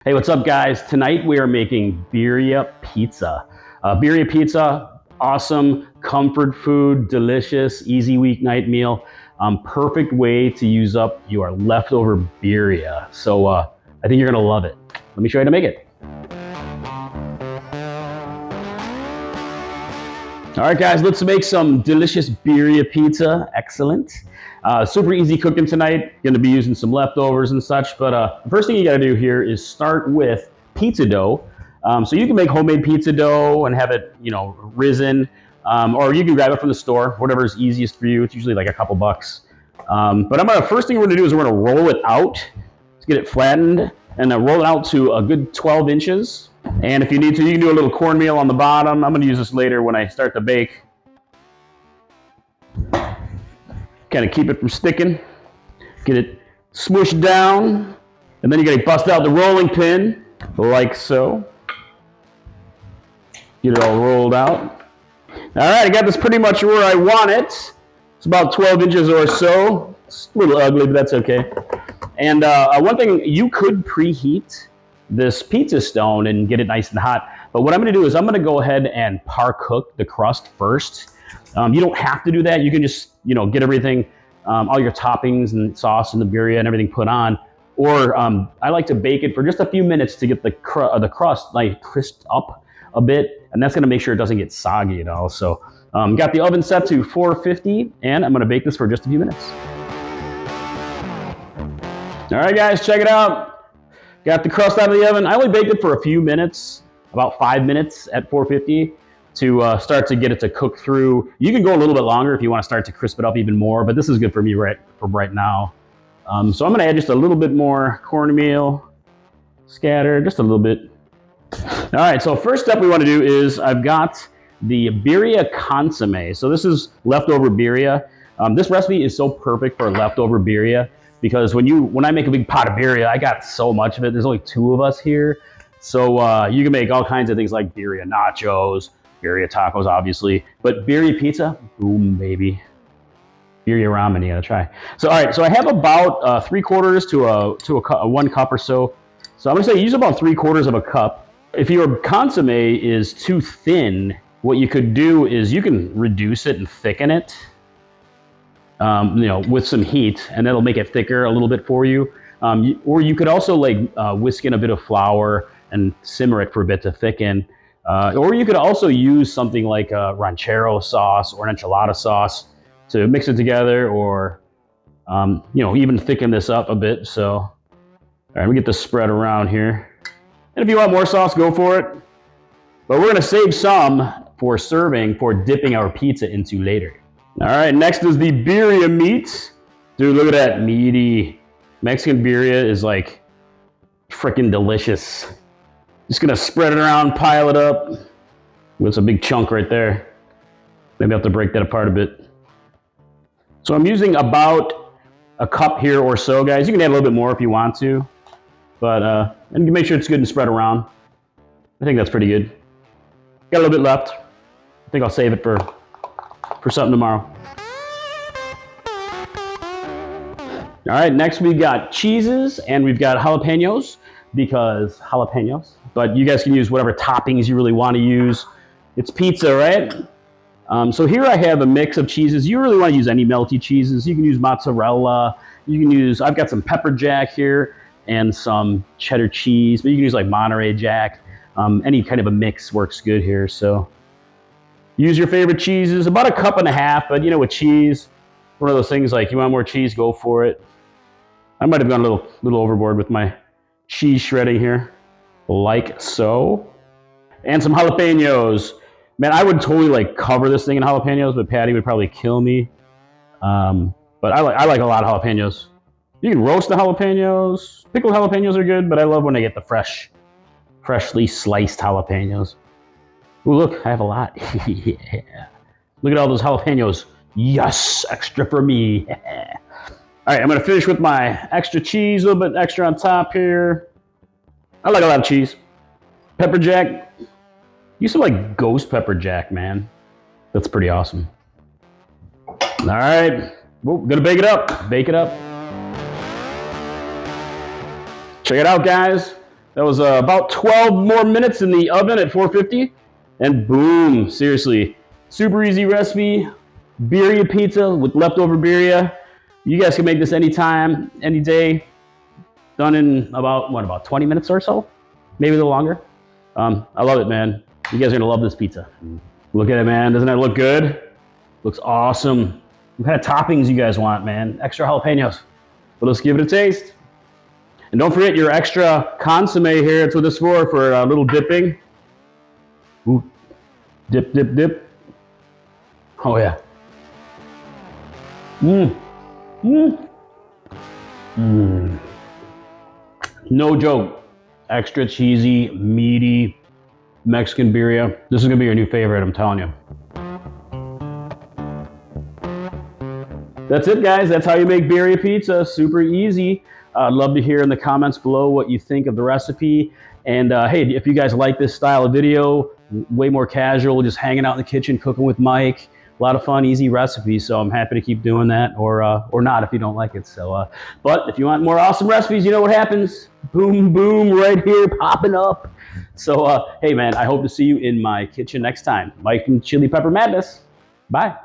Hey, what's up guys? Tonight we are making Birria Pizza. Birria Pizza, awesome comfort food, delicious, easy weeknight meal. Perfect way to use up your leftover birria. So I think you're gonna love it. Let me show you how to make it. All right guys, let's make some delicious Birria Pizza. Excellent. Super easy cooking tonight. Going to be using some leftovers and such, but the first thing you got to do here is start with pizza dough. So you can make homemade pizza dough and have it, risen, or you can grab it from the store, whatever is easiest for you. It's usually like a couple bucks. But first thing we're going to do is we're going to roll it out. Let's get it flattened and then roll it out to a good 12 inches. And if you need to, you can do a little cornmeal on the bottom. I'm going to use this later when I start to bake. Kind of keep it from sticking. Get it smooshed down. And then you got to bust out the rolling pin, like so. Get it all rolled out. All right, I got this pretty much where I want it. It's about 12 inches or so. It's a little ugly, but that's okay. And one thing, you could preheat this pizza stone and get it nice and hot. But what I'm going to do is I'm going to go ahead and par cook the crust first. You don't have to do that. You can just, get everything, all your toppings and sauce and the birria and everything put on. Or I like to bake it for just a few minutes to get the crust like crisped up a bit. And that's going to make sure it doesn't get soggy at all. So got the oven set to 450 and I'm going to bake this for just a few minutes. All right, guys, check it out. Got the crust out of the oven. I only baked it for a few minutes, about 5 minutes at 450. To start to get it to cook through. You can go a little bit longer if you want to start to crisp it up even more, but this is good for me right now. So I'm going to add just a little bit more cornmeal, scatter just a little bit. All right, so first step we want to do is I've got the Birria Consomé. So this is leftover birria. This recipe is so perfect for leftover birria because when I make a big pot of birria, I got so much of it. There's only 2 of us here. So you can make all kinds of things like birria nachos, birria tacos, obviously, but birria pizza, boom, baby. Birria ramen, you gotta try. So, all right, so I have about 3/4 to a 1 cup or so. So I'm gonna say use about 3/4 of a cup. If your consommé is too thin, what you could do is you can reduce it and thicken it, with some heat, and that'll make it thicker a little bit for you. Or you could also whisk in a bit of flour and simmer it for a bit to thicken. Or you could also use something like a ranchero sauce or an enchilada sauce to mix it together, or even thicken this up a bit. So, all right, let me get this spread around here. And if you want more sauce, go for it. But we're gonna save some for serving, for dipping our pizza into later. All right, next is the birria meat. Dude, look at that meaty. Mexican birria is like freaking delicious. Just gonna spread it around, pile it up. It's a big chunk right there. Maybe I have to break that apart a bit. So I'm using about a cup here or so, guys. You can add a little bit more if you want to, but and make sure it's good and spread around. I think that's pretty good. Got a little bit left. I think I'll save it for something tomorrow. All right, next we got cheeses and we've got jalapenos. Because jalapenos, but you guys can use whatever toppings you really want to use. It's pizza, right? So here I have a mix of cheeses. You really want to use any melty cheeses. You can use mozzarella. I've got some Pepperjack here and some cheddar cheese, but you can use like Monterey Jack. Any kind of a mix works good here. So use your favorite cheeses, about 1.5 cups, but with cheese, one of those things like you want more cheese, go for it. I might have gone a little overboard with my cheese shredding here, like so. And some jalapenos. Man, I would totally cover this thing in jalapenos, but Patty would probably kill me. But I like a lot of jalapenos. You can roast the jalapenos. Pickled jalapenos are good, but I love when I get the freshly sliced jalapenos. Ooh, look, I have a lot. Yeah. Look at all those jalapenos. Yes, extra for me. All right, I'm gonna finish with my extra cheese, a little bit extra on top here. I like a lot of cheese. Pepperjack. Use some ghost pepperjack, man. That's pretty awesome. All right, we're gonna bake it up. Bake it up. Check it out, guys. That was about 12 more minutes in the oven at 450. And boom, seriously. Super easy recipe. Birria pizza with leftover birria. You guys can make this anytime, any day. Done in about 20 minutes or so? Maybe a little longer. I love it, man. You guys are gonna love this pizza. Look at it, man. Doesn't that look good? Looks awesome. What kind of toppings you guys want, man? Extra jalapenos. But let's give it a taste. And don't forget your extra consomme here. That's what this for a little dipping. Ooh. Dip, dip, dip. Oh, yeah. Mmm. Mmm. Mmm. No joke. Extra cheesy, meaty Mexican birria. This is going to be your new favorite, I'm telling you. That's it, guys. That's how you make birria pizza. Super easy. I'd love to hear in the comments below what you think of the recipe. And hey, if you guys like this style of video, way more casual, just hanging out in the kitchen, cooking with Mike, a lot of fun, easy recipes. So I'm happy to keep doing that, or not if you don't like it. So, but if you want more awesome recipes, you know what happens. Boom, boom, right here, popping up. So, hey, man, I hope to see you in my kitchen next time. Mike from Chili Pepper Madness. Bye.